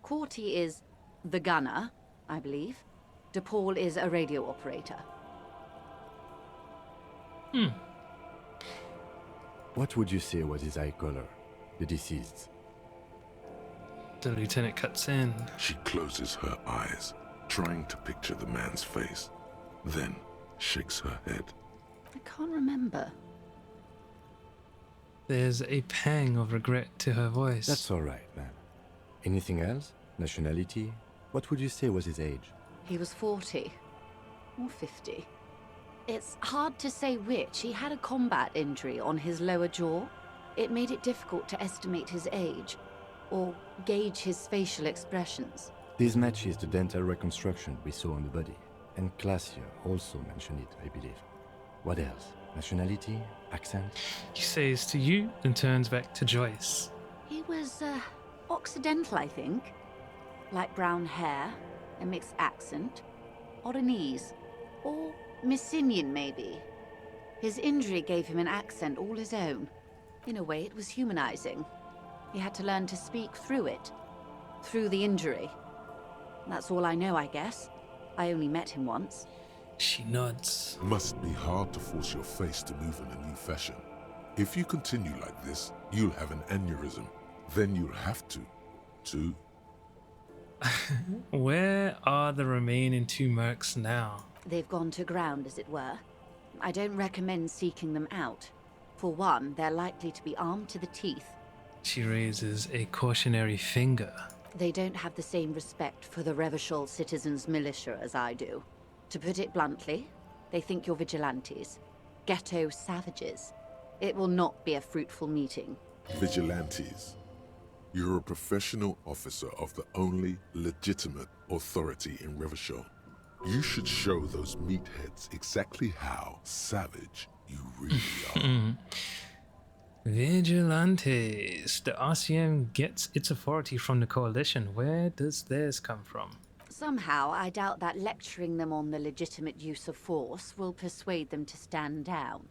F: Corty is the gunner, I believe. DePaul is a radio operator.
C: What would you say was his eye color, the deceased's?
A: The lieutenant cuts in.
B: She closes her eyes, trying to picture the man's face, then shakes her head.
F: I can't remember.
A: There's a pang of regret to her voice.
C: That's all right, ma'am. Anything else? Nationality? What would you say was his age?
F: He was 40. Or 50. It's hard to say which. He had a combat injury on his lower jaw. It made it difficult to estimate his age, or gauge his facial expressions.
C: This matches the dental reconstruction we saw on the body. And Classier also mentioned it, I believe. What else? Nationality? Accent?
A: He says to you, then turns back to Joyce.
F: He was, Occidental, I think. Light brown hair, a mixed accent, Oranese, or Messinian, maybe. His injury gave him an accent all his own. In a way, it was humanizing. He had to learn to speak through it, through the injury. That's all I know, I guess. I only met him once.
A: She nods.
B: Must be hard to force your face to move in a new fashion. If you continue like this, you'll have an aneurysm. Then you'll have to.
A: Where are the remaining two mercs now?
F: They've gone to ground, as it were. I don't recommend seeking them out. For one, they're likely to be armed to the teeth.
A: She raises a cautionary finger.
F: They don't have the same respect for the Revachol citizens' militia as I do. To put it bluntly, they think you're vigilantes. Ghetto savages. It will not be a fruitful meeting.
B: Vigilantes. You're a professional officer of the only legitimate authority in Revachol. You should show those meatheads exactly how savage you really are.
A: Vigilantes. The RCM gets its authority from the Coalition. Where does theirs come from?
F: Somehow, I doubt that lecturing them on the legitimate use of force will persuade them to stand down.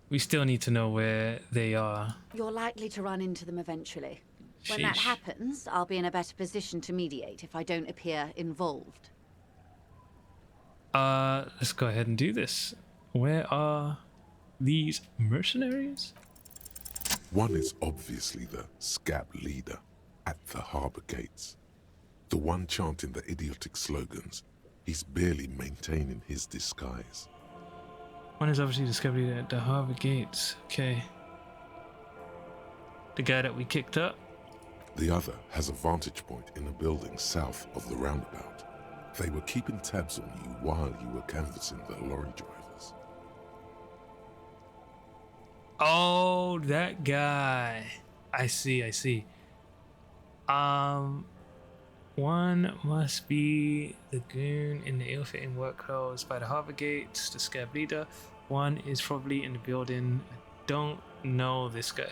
A: We still need to know where they are.
F: You're likely to run into them eventually. When that
A: Sheesh.
F: happens, I'll be in a better position to mediate if I don't appear involved.
A: Let's go ahead and do this. Where are these mercenaries?
B: One is obviously the scab leader at the harbor gates. The one chanting the idiotic slogans. He's barely maintaining his disguise.
A: One is obviously discovered at the harbor gates. Okay. The guy that we kicked up.
B: The other has a vantage point in a building south of the roundabout. They were keeping tabs on you while you were canvassing the lorry drivers.
A: Oh, that guy. I see. One must be the goon in the ill-fitting work clothes by the harbor gates, the scab leader. One is probably in the building. I don't know this guy.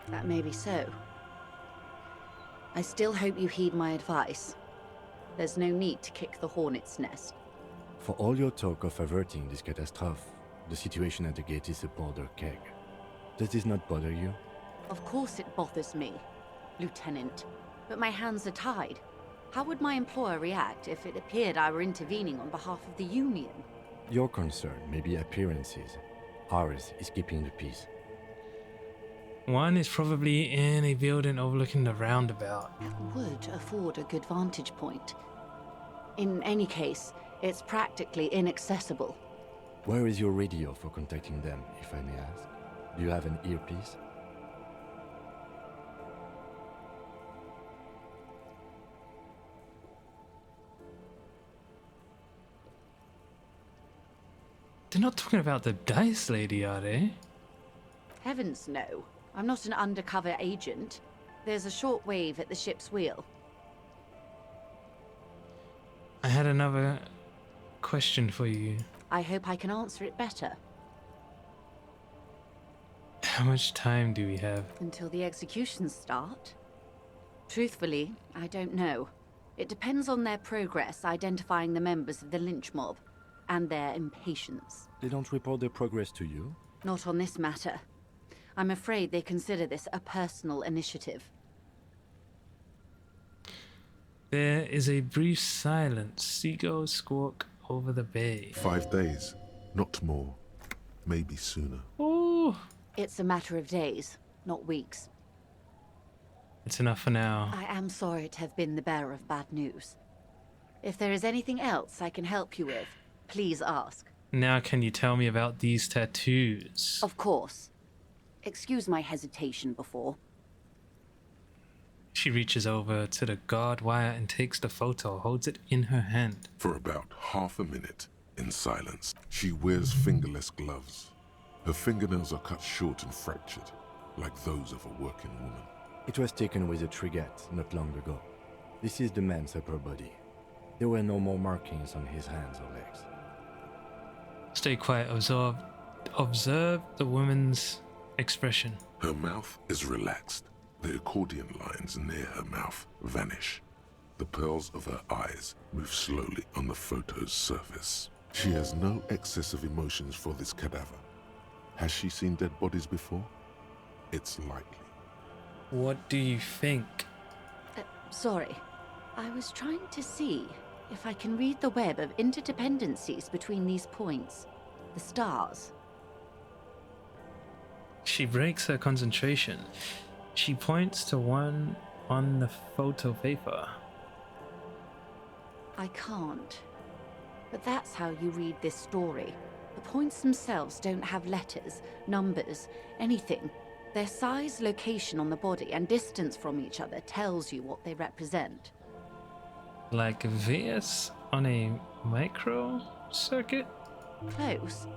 F: That may be so. I still hope you heed my advice. There's no need to kick the hornet's nest.
C: For all your talk of averting this catastrophe, the situation at the gate is a powder keg. Does this not bother you?
F: Of course it bothers me, Lieutenant. But my hands are tied. How would my employer react if it appeared I were intervening on behalf of the Union?
C: Your concern may be appearances. Ours is keeping the peace.
A: One is probably in a building overlooking the roundabout.
F: That would afford a good vantage point. In any case, it's practically inaccessible.
C: Where is your radio for contacting them, if I may ask? Do you have an earpiece?
A: They're not talking about the dice lady, are they?
F: Heavens no. I'm not an undercover agent. There's a short wave at the ship's wheel.
A: I had another question for you.
F: I hope I can answer it better.
A: How much time do we have?
F: Until the executions start? Truthfully, I don't know. It depends on their progress identifying the members of the lynch mob, and their impatience.
C: They don't report their progress to you?
F: Not on this matter. I'm afraid they consider this a personal initiative.
A: There is a brief silence. Seagulls squawk over the bay.
B: 5 days, not more. Maybe sooner.
A: Oh,
F: It's a matter of days, not weeks.
A: it's enough for now.
F: I am sorry to have been the bearer of bad news. If there is anything else I can help you with, please ask.
A: Now can you tell me about these tattoos?
F: Of course. Excuse my hesitation before.
A: She reaches over to the guard wire and takes the photo, holds it in her hand.
B: For about half a minute, in silence, she wears fingerless gloves. Her fingernails are cut short and fractured, like those of a working woman.
C: It was taken with a trigger not long ago. This is the man's upper body. There were no more markings on his hands or legs.
A: Stay quiet, observe the woman's expression.
B: Her mouth is relaxed. The accordion lines near her mouth vanish. The pearls of her eyes move slowly on the photo's surface. She has no excess of emotions for this cadaver. Has she seen dead bodies before? It's likely.
A: What do you think?
F: Sorry. I was trying to see if I can read the web of interdependencies between these points. The stars.
A: She breaks her concentration. She points to one on the photo paper.
F: I can't. But that's how you read this story. The points themselves don't have letters, numbers, anything. Their size, location on the body, and distance from each other tells you what they represent.
A: Like Venus on a micro circuit?
F: Close.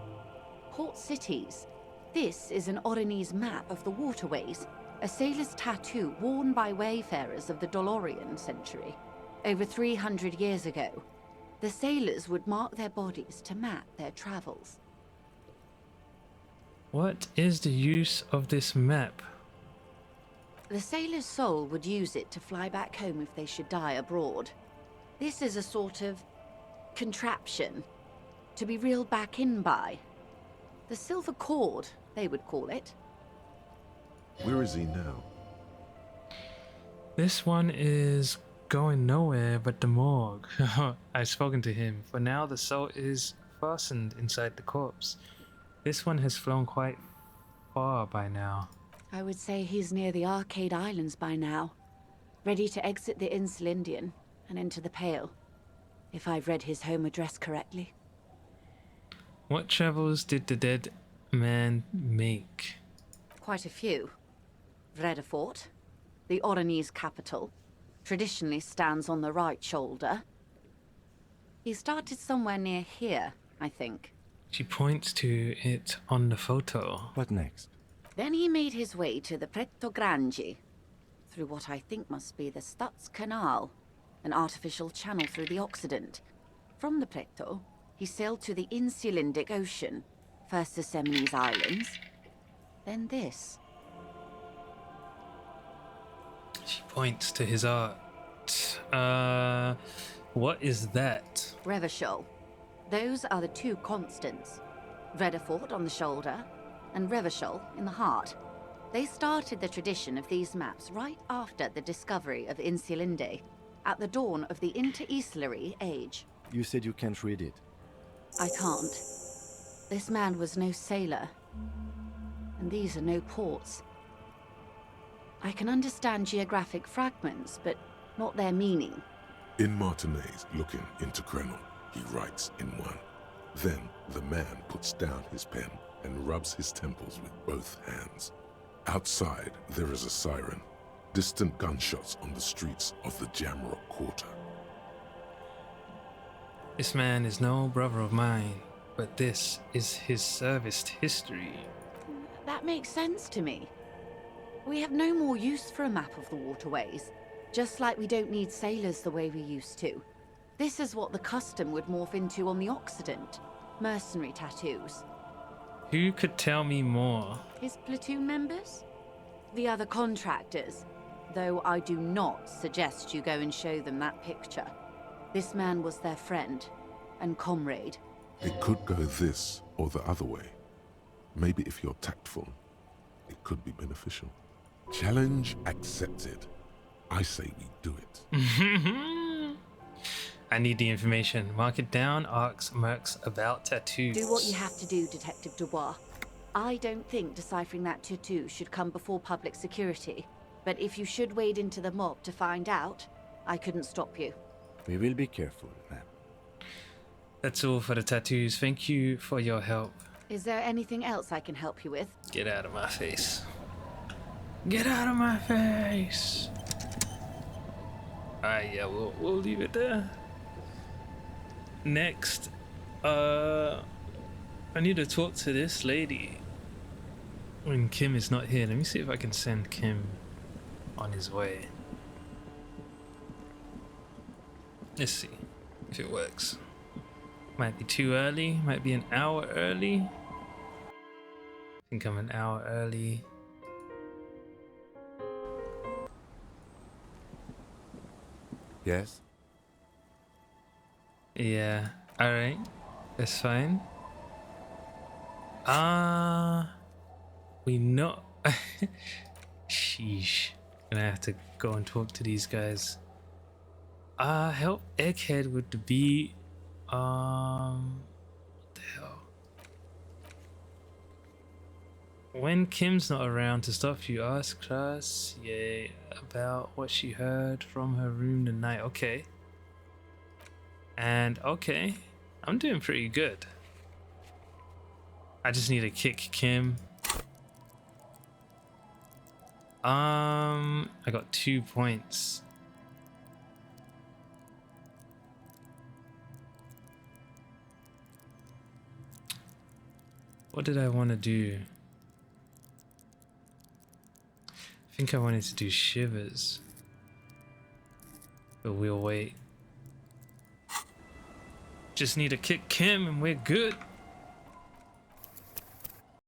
F: Port cities. This is an Oronese map of the waterways, a sailor's tattoo worn by wayfarers of the Dolorian century. Over 300 years ago, the sailors would mark their bodies to map their travels.
A: What is the use of this map?
F: The sailor's soul would use it to fly back home if they should die abroad. This is a sort of contraption to be reeled back in by. The silver cord, they would call it.
B: Where is he now?
A: This one is going nowhere but the morgue. I've spoken to him. For now, the soul is fastened inside the corpse. This one has flown quite far by now.
F: I would say he's near the Arcade Islands by now, ready to exit the Elysium and enter the Pale, if I've read his home address correctly.
A: What travels did the dead man make?
F: Quite a few. Vredefort, the Oronese capital, traditionally stands on the right shoulder. He started somewhere near here, I think.
A: She points to it on the photo.
C: What next?
F: Then he made his way to the Pretto Grande, through what I think must be the Stutz Canal, an artificial channel through the Occident. From the Pretto, he sailed to the Insulindic Ocean, first the Semines Islands, then this.
A: She points to his art. What is that?
F: Revachol. Those are the two constants. Vredefort on the shoulder, and Revachol in the heart. They started the tradition of these maps right after the discovery of Insulinde, at the dawn of the Inter-Islary Age.
C: You said you can't read it.
F: I can't. This man was no sailor, and these are no ports. I can understand geographic fragments, but not their meaning.
B: In Martinez looking into Krenon, he writes in one. Then the man puts down his pen and rubs his temples with both hands. Outside, there is a siren. Distant gunshots on the streets of the Jamrock Quarter.
A: This man is no brother of mine, but this is his serviced history.
F: That makes sense to me. We have no more use for a map of the waterways, just like we don't need sailors the way we used to. This is what the custom would morph into on the Occident. Mercenary tattoos.
A: Who could tell me more?
F: His platoon members? The other contractors. Though I do not suggest you go and show them that picture. This man was their friend and comrade.
B: It could go this or the other way. Maybe if you're tactful, it could be beneficial. Challenge accepted. I say we do it.
A: I need the information. Mark it down. Arcs Mercs about tattoos.
F: Do what you have to do, Detective Dubois. I don't think deciphering that tattoo should come before public security. But if you should wade into the mob to find out, I couldn't stop you.
C: We will be careful, ma'am.
A: That's all for the tattoos. Thank you for your help.
F: Is there anything else I can help you with?
A: Get out of my face. Get out of my face. Alright, yeah, we'll leave it there. Next, I need to talk to this lady when Kim is not here. Let me see if I can send Kim on his way. Let's see if it works. Might be too early, might be an hour early. I think I'm an hour early.
C: Yes?
A: Yeah, alright. That's fine. We know. Sheesh. Gonna have to go and talk to these guys. Help Egghead with the beat. What the hell? When Kim's not around to stop you, ask class, yeah, about what she heard from her room tonight. Okay. And okay, I'm doing pretty good. I just need to kick Kim. I got 2 points. What did I want to do? I think I wanted to do shivers. But we'll wait. Just need to kick Kim and we're good.